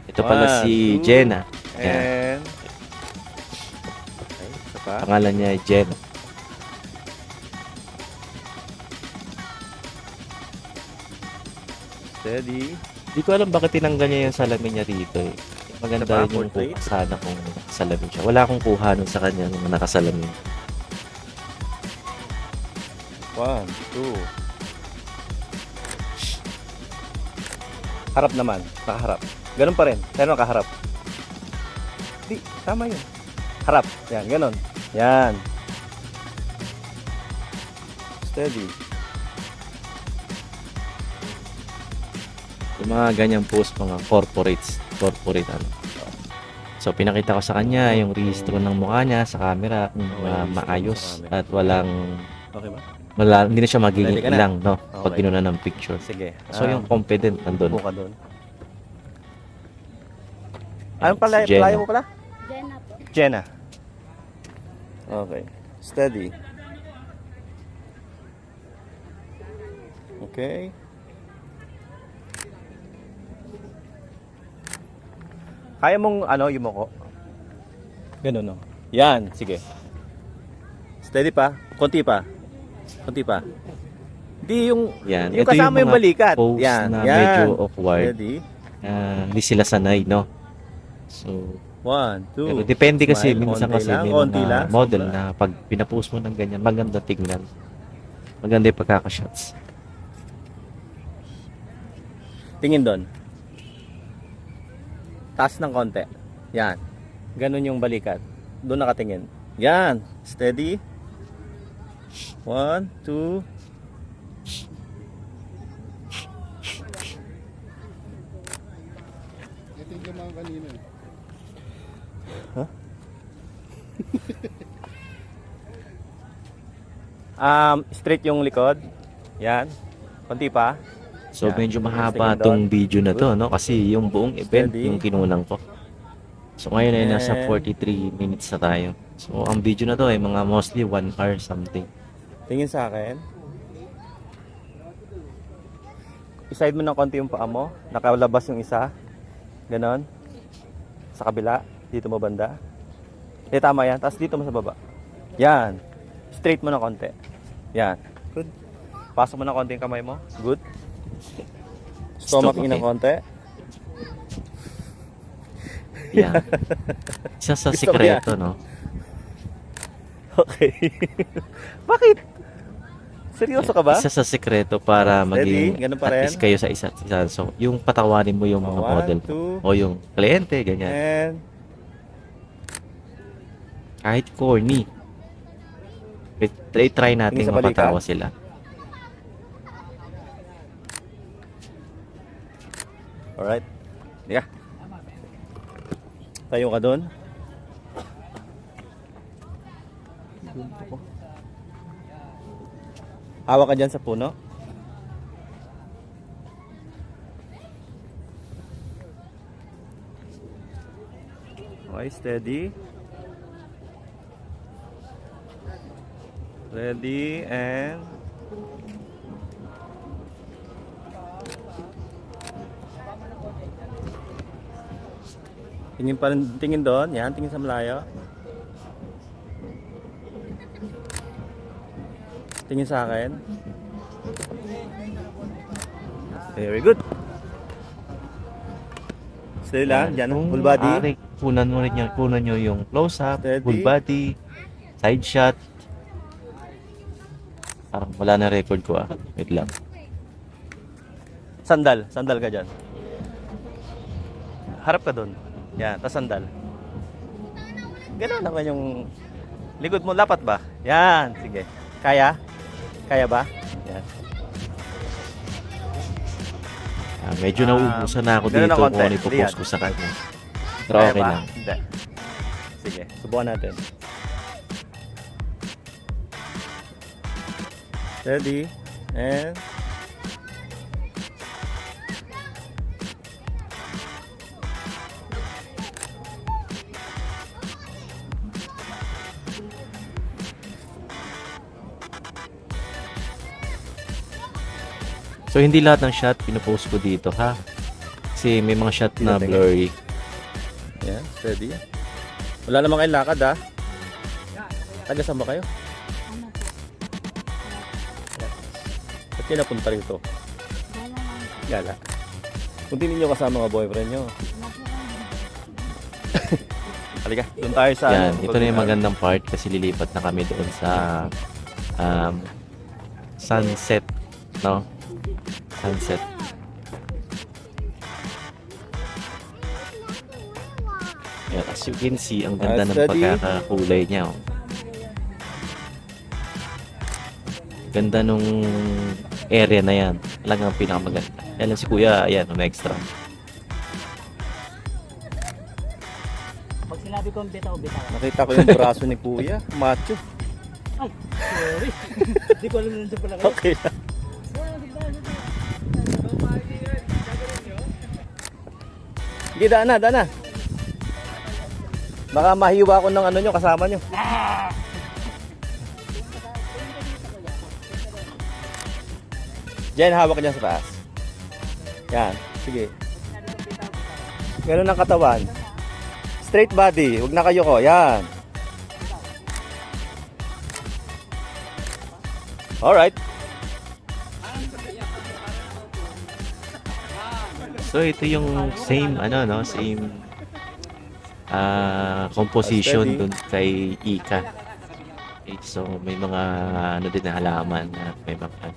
Ito pala 1, si 2, Jenna. Yan. And... Okay, isa pa. Pangalan niya ay Jenna. Steady. Hindi ko alam bakit tinanggal niya yung salamin niya dito eh. Maganda Sa rin yung portrait? kuha sana kung salamin siya. Wala akong kuha nun sa kanya nung nakasalamin. 1, 2. Harap naman. Nakaharap. Ganun pa rin. Pero nakaharap. Di, tama yun. Harap. Yan, ganun. Yan. Steady. Yung mga ganyang post, mga corporate ano. So, pinakita ko sa kanya yung registro ng mukha niya sa camera, maayos at Okay ba? hindi na siya magiging Ready ka na? ilang, no? Pag Okay. kinuna ng picture. Sige. So, yung confident nandun. Upo ka doon. Anong pala? Si Jenna. Palayo mo pala? Jenna po. Jenna. Okay. Steady. Okay. Kaya mong yumuko? Ganun, no? Yan, sige. Steady pa. Konti pa. Konti pa. Di yung Yan. yung Ito kasama yung mga balikat. pose Yan, na yan. medyo awkward. Steady. Hindi sila sanay, no? So, 1, 2. pero depende kasi, Smile. minsan Konti kasi lang, may konti mga lang. model Sobra. na pag pinapost mo ng ganyan, maganda tignan. Maganda yung pagkakashots. Tingin doon. Taas ng konti. Yan. Ganun yung balikat. Doon nakatingin. Yan. Steady. 1, 2. Ito yung mga kanina. Straight yung likod. Yan. Konti pa. So, Yan. medyo mahaba Tingin tong doon. video na to, no? Kasi yung buong event, Steady. yung kinulang ko. So, ngayon ay nasa And- 43 minutes na tayo. So, ang video na to ay mga mostly 1 hour something. Tingin sa akin. I-side mo ng konti yung paa mo. Nakalabas yung isa. Ganon. Sa kabila. Dito mo banda. Tama yan. Tapos dito mo sa baba. Yan. Straight mo ng konti. Yan. Good. Pasok mo ng konti yung kamay mo. Good. Stomach in ng konti. Yan. Isa sa Gusto ko sikreto, no? Okay. Bakit? Seryoso ka ba? Isa sa sikreto para Steady, maging ganun pa at rin. least kayo sa isa't isa. So, yung patawarin mo yung mga model 1, 2, mo. O yung kliyente, ganyan. and Kahit corny. Try natin Tingin sa balikat. mapatawa sila. alright. Diga. Tayo ka doon. Hawak ka dyan sa puno. Okay, steady. Ready and tingin pa rin, tingin doon. Yan, tingin sa malayo. Tingin sa akin. Very good. Steady lang, dyan, Kung full body. maaari, kunan nyo yung close-up, Steady. full body, side shot. Parang wala na record ko Wait lang. Sandal ka dyan. Harap ka doon. Yan, tas sandal. Ganun naman yung likod mo, lapat ba? Yan, sige. Kaya? Kaya ba? Yan. Medyo nauubusan na ako ganun dito na konti. kung ano ipopost Riyan. ko sa kanya. Pero Kaya okay ba? lang. Hindi. Sige, subukan natin. Ready? And So hindi lahat ng shot pinopost ko dito ha. Kasi may mga shot na Tingnan, blurry. yan, steady. Wala namang kayong lakad ha. Taga saan ba kayo? Ba't kayo napunta rito? Gala. Kung di ninyo kasama mga boyfriend nyo. Halika, doon tayo sa Yan, ito na yung magandang part kasi lilipat na kami doon sa sunset, no? Sunset. Yan, as you can see, ang ganda ng Steady. pagkakakulay niya. Oh. Ganda nung area na yan. Talagang pinakamaganda. Yan lang si Kuya, ayan, ang extra. Pag sinabi kong bitaw, bitaw. Nakita ko yung braso ni Kuya, macho. Ay, sorry. Hindi ko alam na nandiyan pala kayo. Okay lang. Sige, daan na. Baka mahiwa ako ng ano nyo, kasama nyo. Jen, hawak ka dyan sa taas. Yan, sige. Ganun ang katawan. Straight body, huwag na kayo ko. Yan. Alright. So ito yung same same composition Steady. dun kay Ika. Okay, so may mga din na halaman at may mga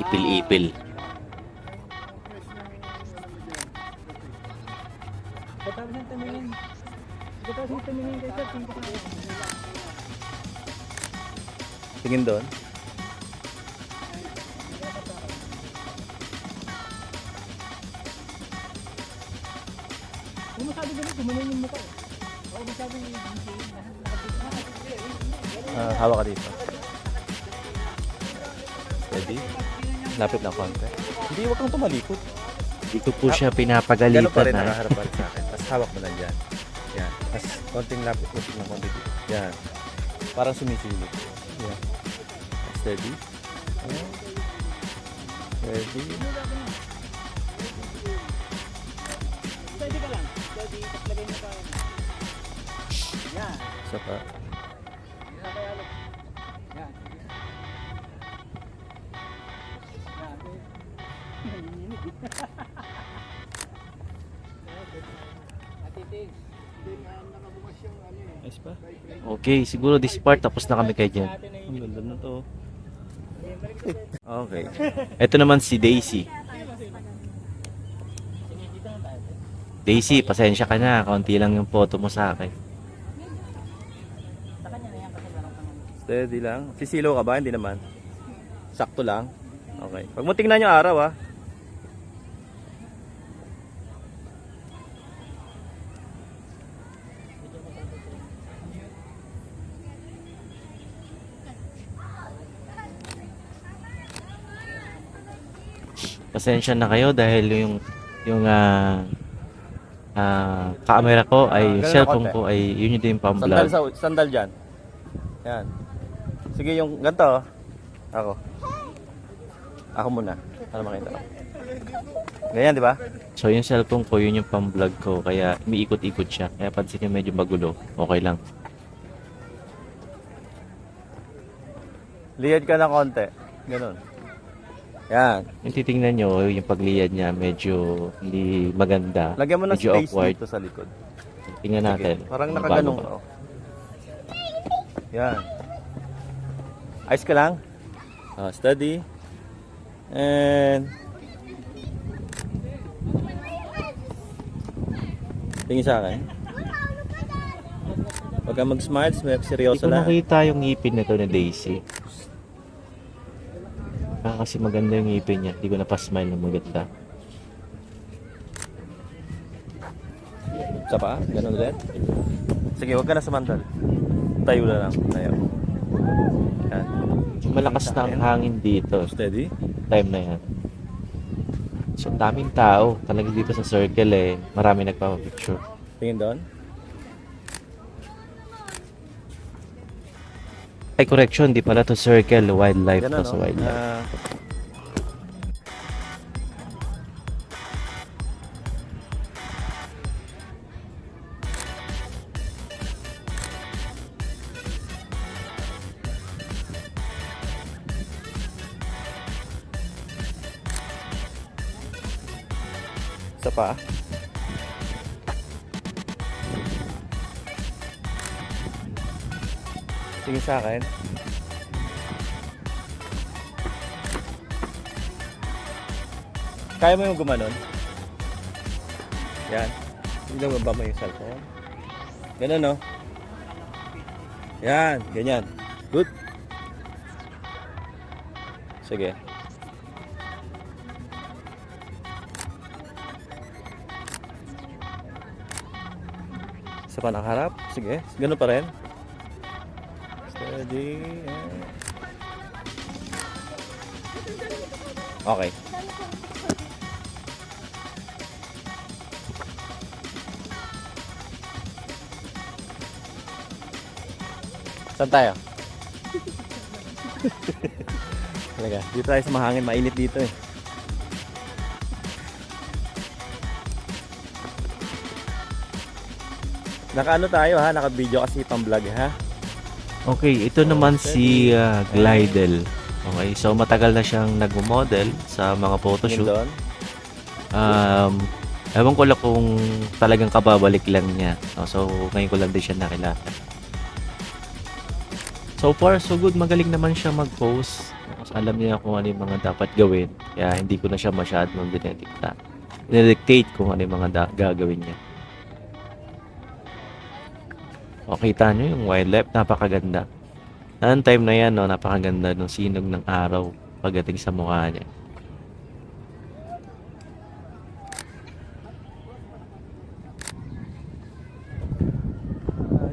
ipil-ipil. Katapos ng tumingin. Katapos ng tumingin kayo sa tingin ko na. Tingin doon. Kung masabi ganun, kumanin yung mukha. Oo, masabi yung Hawak ka dito. Steady. Lapit lang konti. Hindi, huwag kang tumalikod. Dito po siya Gano'n pa pinapagalitan rin na. nakaharap pa rin sa akin. Tapos hawak mo lang dyan. Yan. Tapos konting lapit mo ng konti dito. Yan. Parang sumisilip. Yan. Steady. Yan. Steady. Steady ka lang. Steady, taglagay mo pa. Yan. Isa pa. Yan. pa. Okay, siguro this part tapos na kami kay Jen. Ang ganda na to. Okay. Ito naman si Daisy. Daisy, pasensya ka na. Kaunti lang yung photo mo sa akin. Steady lang. Sisilaw ka ba? Hindi naman. Sakto lang. Okay. Pag mo tingnan yung araw, ah. Pasensya na kayo dahil camera ko ay ganun na cellphone konti. ko ay yun yung din pang Sandal vlog. sandal dyan. Yan. Sige, yung ganito, oh. Ako. Ako muna. Para makita ko. Ganyan, di ba? So yung cellphone ko yun yung pang vlog ko kaya umiikot-ikot siya. Kaya pansin niyo medyo magulo. Okay lang. Liyad ka ng konti. Ganun. Yan. Yung titingnan nyo, yung pagliyad niya medyo hindi maganda. Lagyan mo ng medyo space awkward. dito sa likod. Tingnan natin. Parang kung nakaganong paano ka. oh. Yan. Ayos ka lang. Steady. And tingin sa akin. Huwag kang mag-smile, Hindi seryoso ko na. nakita yung ngipin nito ni Daisy. Kasi maganda yung ngipin niya. Hindi ko na-pa-smile na maganda. Isa pa? Ganun ulit? Sige, huwag ka na sumandal. Tayo na lang. Tayo. Yan. Malakas na ang hangin dito. Steady. Time na yan. So, daming tao. Talaga dito sa circle eh. Marami nagpapapicture. Tingin doon. Ay, correction. Di pala to circle. Wildlife Ganun, to sa no? wildlife. Isa pa. Tingin sa akin. Kaya mo yung gumanon? Yan. Tingnan mo ba mo yung cellphone? Ganun, no? Yan. Ganyan. Good. Sige. Sa panangharap. Sige. Ganun pa rin. Steady. Okay. Saan tayo? Talaga. Dito tayo sa mahangin. Mainit dito eh. Naka-ano tayo ha? Naka-video kasi pang-vlog ha? Okay, ito naman si Glidel. Okay, so matagal na siyang nag-model sa mga Tingin photoshoot. doon. Ewan ko lang kung talagang kababalik lang niya. No? So, ngayon ko lang din siya nakilala. So far, so good. Magaling naman siya mag-post. Tapos alam niya kung ano yung mga dapat gawin. Kaya hindi ko na siya masyadong dinedictate kung ano yung mga gagawin niya. O, kita nyo yung wildlife. Napakaganda. Noong time na yan, no, napakaganda ng sinog ng araw pagdating sa mukha niya.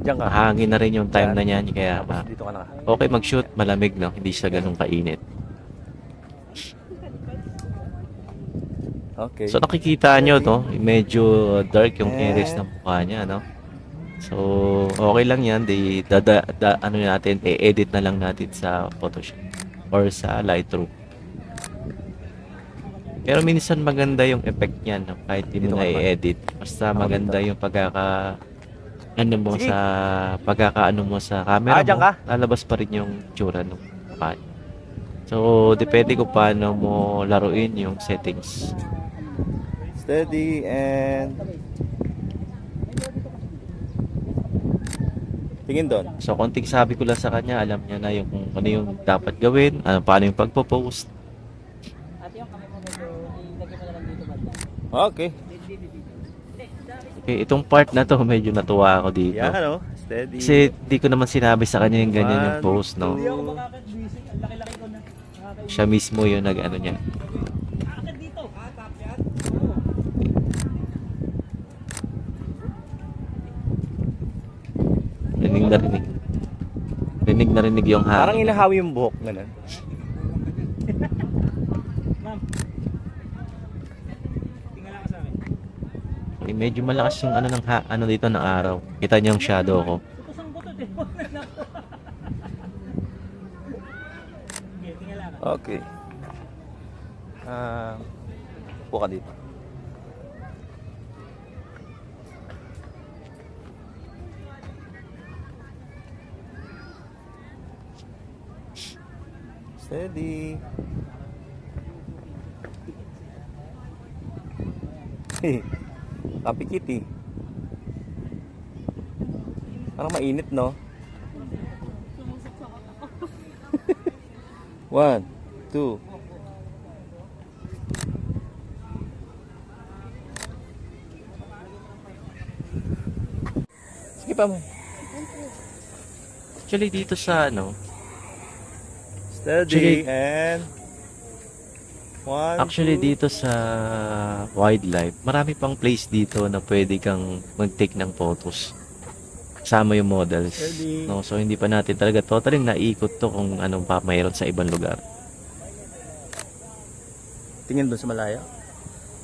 Diyan ka. Mahangin na rin yung time na niyan. Kaya Tapos dito ka na. okay mag-shoot. Malamig, no? Hindi siya ganun kainit. Okay. So nakikita nyo, no? Medyo dark yung areas ng mukha niya, no? So, okay lang yan. Ano natin, i-edit na lang natin sa Photoshop or sa Lightroom. Pero minsan maganda yung effect niyan, no? Kahit di Dito mo ka na naman. i-edit. Basta maganda yung ano mo Sige. sa pagkakaano mo sa camera Diyan mo. ka? Lalabas pa rin yung tsura ng mukha niya. So, depende kung paano mo laruin yung settings. Steady and Tingin doon. So, konting sabi ko lang sa kanya, alam niya na yung kung ano yung dapat gawin, ano, paano yung pagpo-post. Okay. Okay, itong part na to, medyo natuwa ako dito. Yan, ano? Steady. Kasi di ko naman sinabi sa kanya yung ganyan yung One, post, no? two. Siya mismo yung nag-ano niya. Rinig na rinig. Rinig na rinig yung Parang hangin. inahawi yung buhok. Ganun. Okay, medyo malakas yung ano ng ano dito ng araw. Kita niyo yung shadow ko. Okay. Upo ka dito. Steady. Kapikit eh. Parang mainit, no? 1, 2. Sige pa mo. Actually dito sa ano, Steady and 1, actually dito sa wildlife, marami pang place dito na pwede kang mag-take ng photos. Kasama yung models. Steady. No, so hindi pa natin talaga totally naikot to kung anong pa mayroon sa ibang lugar. Tingin doon sa malayo.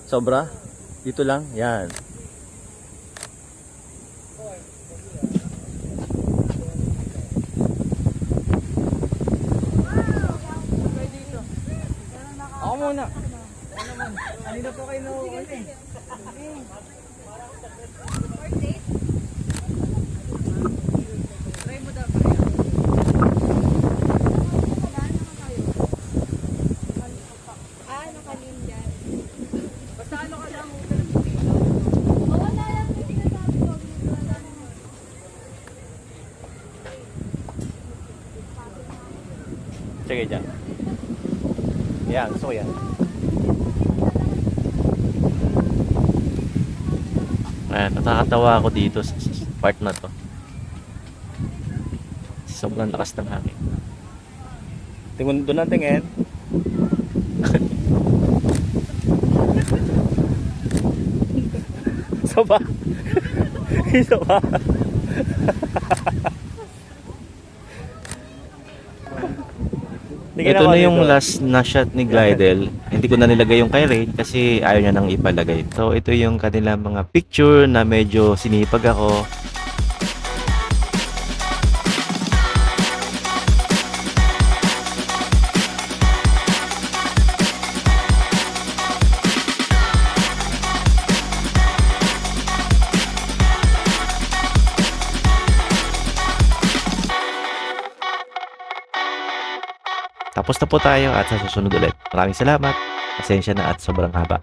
Sobra. Dito lang. Yan. Ako muna. Kanina po kayo Sige dyan. Yan. Gusto ko yan. Ayan, nakakatawa ako dito sa part na to. Sobrang lakas ng hangin. Tingin doon ang tingin. Isa ba? Isa ba? Tingin Ito ako na yung dito. last na shot ni Glidel. Hindi ko na nilagay yung kay Rain kasi ayaw niya nang ipalagay. So ito yung kanilang mga picture na medyo sinipag ako. Tapos na po tayo at sa susunod ulit. Maraming salamat. Pasensya na at sobrang haba.